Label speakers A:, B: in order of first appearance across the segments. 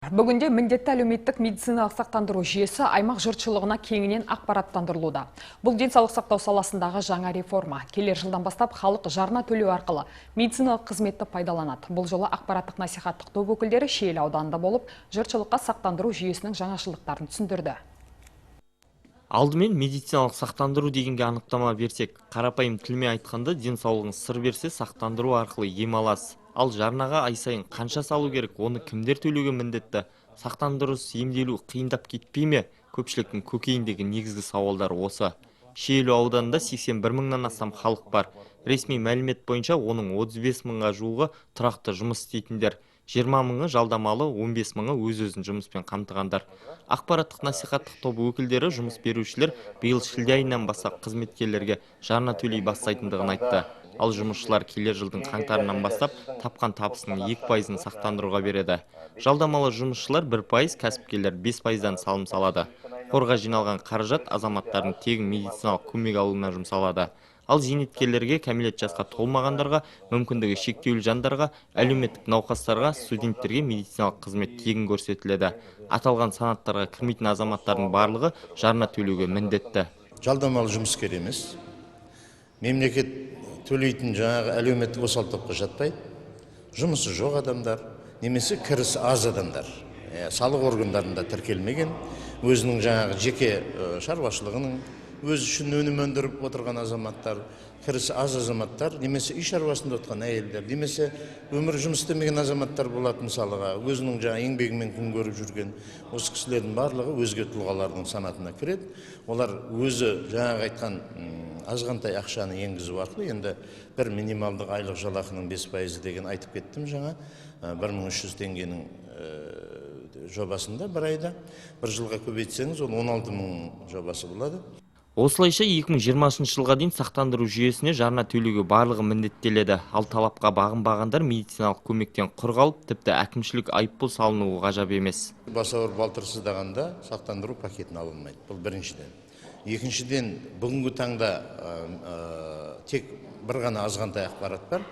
A: Бүгінде міндетті әлеуметтік медициналық сақтандыру жүйесі аймақ жұртшылығына кеңінен ақпараттандырылуда. Бұл денсаулық сақтау саласындағы жаңа реформа. Келер жылдан бастап халық жарна төлеу арқылы медициналық қызметті пайдаланады. Бұл жолы ақпараттық насихаттық топ өкілдері Шиелі ауданында болып, жұртшылыққа сақтандыру жүйесінің жаңашылдықтарын түсіндірді.
B: Алдымен медициналық сақтандыру дегенге анықтама берсек, қарапайым тілмен айтқанда денсаулығыңыз сыр берсе сақтандыру арқылы ем аласыз. Ал жарнаға ай сайын қанша салу керек, оны кімдер төлеуге міндетті? Сақтандырусыз емделу қиындап кетпей ме? Көпшіліктің көкейіндегі негізгі сауалдар осы. Шиелі ауданында 81 мыңнан астам халық бар. Ресми мәлімет бойынша оның 35 мыңға жуығы тұрақты жұмыс істейтіндер. 20 мыңы жалдамалы, 15 мыңы өз-өзін жұмыспен қамтығандар. Ақпараттық насихаттық топ өкілдері жұмыс берушілер биыл шілде айынан бастап қызметкерлерге жарна төлей бастайтындығын айтты. Ал жұмысшылар келер жылдың қаңтарынан бастап тапқан табысының 2%-ын сақтандыруға береді. Жалдамалы жұмысшылар 1%, кәсіпкерлер 5%-дан салым салады. Қорға жиналған қаражат азаматтардың тегін медициналық көмек алуына жұмсалады. Ал зейнеткерлерге, кәмелет жасқа толмағандарға, мүмкіндігі шектеулі жандарға, әлеуметтік науқастарға, студенттерге медициналық қызмет тегін көрсетіледі. Аталған санаттарға кірмейтін азаматтардың барлығы жарна төлеуге міндетті.
C: Жалдамалы жұмыскер емес, мемлекет төлейтін жаңағы әлеуметтік осал топқа жатпайды. Жұмысы жоқ адамдар, немесе кірісі аз адамдар, салық органдарында тіркелмеген, өзінің жаңағы жеке шаруашылығының өз үшін өнім өндіріп отырған азаматтар, кірісі аз азаматтар, немесе үй шаруасында отырған әйелдер, немесе өмір жұмыс істемеген азаматтар болады, мысалыға, өзінің жаңа еңбегімен күн көріп жүрген осы кісілердің барлығы өзге тұлғалардың санатына кіреді. Олар өзі жаңағы айтқан азғантай ақшаны енгізу арқылы, енді бір минималдық айлық жалақының 5% деген айтып кеттім жаңа, 1300 теңгенің жобасында бір айда, бір жылға көбейтсеңіз, ол 16 мың жобасы болады.
B: Осылайша 2020 жылға дейін сақтандыру жүйесіне жарна төлеуге барлығы міндеттеледі. Ал талапқа бағынбағандар медициналық көмектен құр қалып, тіпті әкімшілік айыппұл салынуы ғажап емес.
C: Бас ауыр балтыр сыздағанда сақтандыру пакетін алынбайды. Бұл біріншіден. Екіншіден, бүгінгі таңда тек бір ғана азғантай ақпарат бар.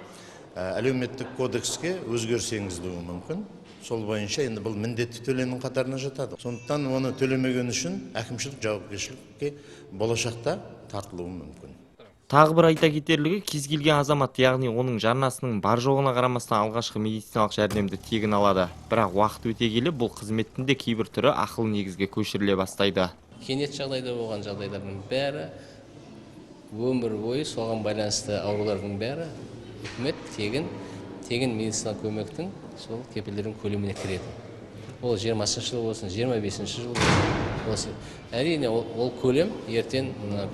C: Әлеуметтік кодекске өзгеріс енгізілуі мүмкін. Сол бойынша енді бұл міндетті төленің қатарына жатады. Сондықтан оны төлемеген үшін әкімшілік жауапкершілікке болашақта тартылуы мүмкін.
B: Тағы бір айта кетерлігі, кез келген азамат, яғни оның жарнасының бар жоғына қарамастан алғашқы медициналық жәрдемді тегін алады. Бірақ уақыт өте келе бұл қызметтің де кейбір түрі ақылы негізге көшіріле бастайды.
D: Кенет жағдайда болған жағдайлардың бәрі, өмір бойы соған байланысты аурулардың бәрі үкімет тегін медициналық көмектің сол кепілдердің көлеміне кіреді. Ол 20-шы жыл болсын, 25-ші жыл болсын. Әрине ол көлем ертең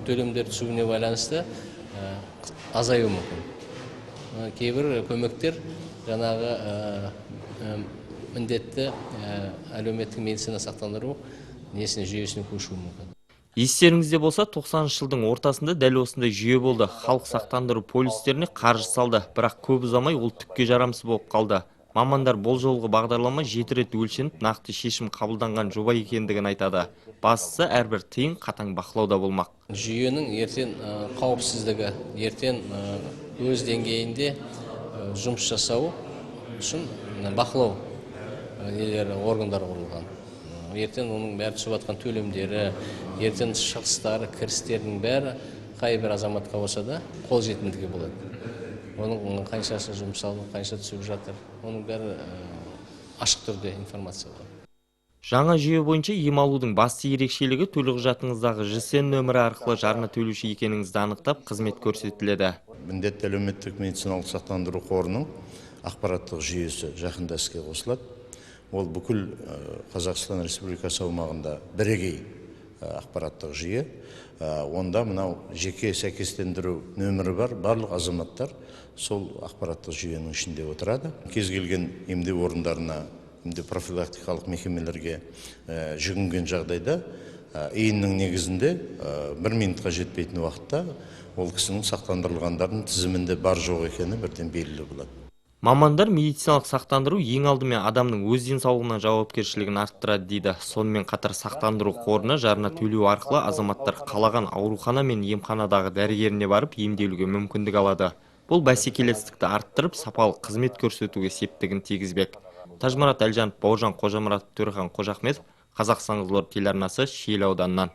D: төлемдер түсуіне байланысты азаю мүмкін. Кейбір көмектер жаңағы міндетті әлеуметтік медицина сақтандыру несіне жүйесіне көшуі мүмкін.
B: Естеріңізде болса, 90-шы жылдың ортасында дәл осындай жүйе болды. Халық сақтандыру полистеріне қаржы салды, бірақ көп ұзамай ол түкке жарамсыз болып қалды. Мамандар бұл жолғы бағдарлама 7 рет өлшеніп, нақты шешім қабылданған жоба екендігін айтады. Бастысы әрбір тиын қатаң бақылауда болмақ.
D: Жүйенің ертең қауіпсіздігі, ертең өз деңгейінде жұмыс жасау үшін бақылау органдар құрылған. Ертең оның бәрі түсіп жатқан төлемдері, ертең шығыстары, кірістердің бәрі қай бір азаматқа болса да қолжетімдігі болады. Оның қаншасы жұмсалып, қанша түсіп жатыр, оның бәрі ашық түрде информация болады.
B: Жаңа жүйе бойынша ем алудың басты ерекшелігі төлқұжатыңыздағы ЖСН нөмірі арқылы жарна төлеуші екеніңізді анықтап, қызмет көрсетіледі.
C: Міндетті әлеуметтік медициналық сақтандыру қорының ақпараттық жүйесі жақында іске қосылады. Ол бүкіл Қазақстан Республикасы аумағында бірегей ақпараттық жүйе. Онда мынау жеке сәйкестендіру нөмірі бар барлық азаматтар сол ақпараттық жүйенің ішінде отырады. Кез келген емдеу орындарына, профилактикалық мекемелерге жүгінген жағдайда иіннің негізінде 1 минутқа жетпейтін уақытта ол кісінің сақтандырылғандардың тізімінде бар жоқ екені бірден белгілі болады.
B: Мамандар медициналық сақтандыру ең алдымен адамның өз денсаулығына жауапкершілігін арттырады дейді. Сонымен қатар сақтандыру қорына жарна төлеу арқылы азаматтар қалаған аурухана мен емханадағы дәрігеріне барып емделуге мүмкіндік алады. Бұл бәсекелестікті арттырып, сапалы қызмет көрсетуге септігін тигізбек. Тажмұрат Әлжанов, Бауыржан Қожамұратов, Төрехан Қожахметов, Қазақстан Қызылорда телеарнасы, Шиелі ауданынан.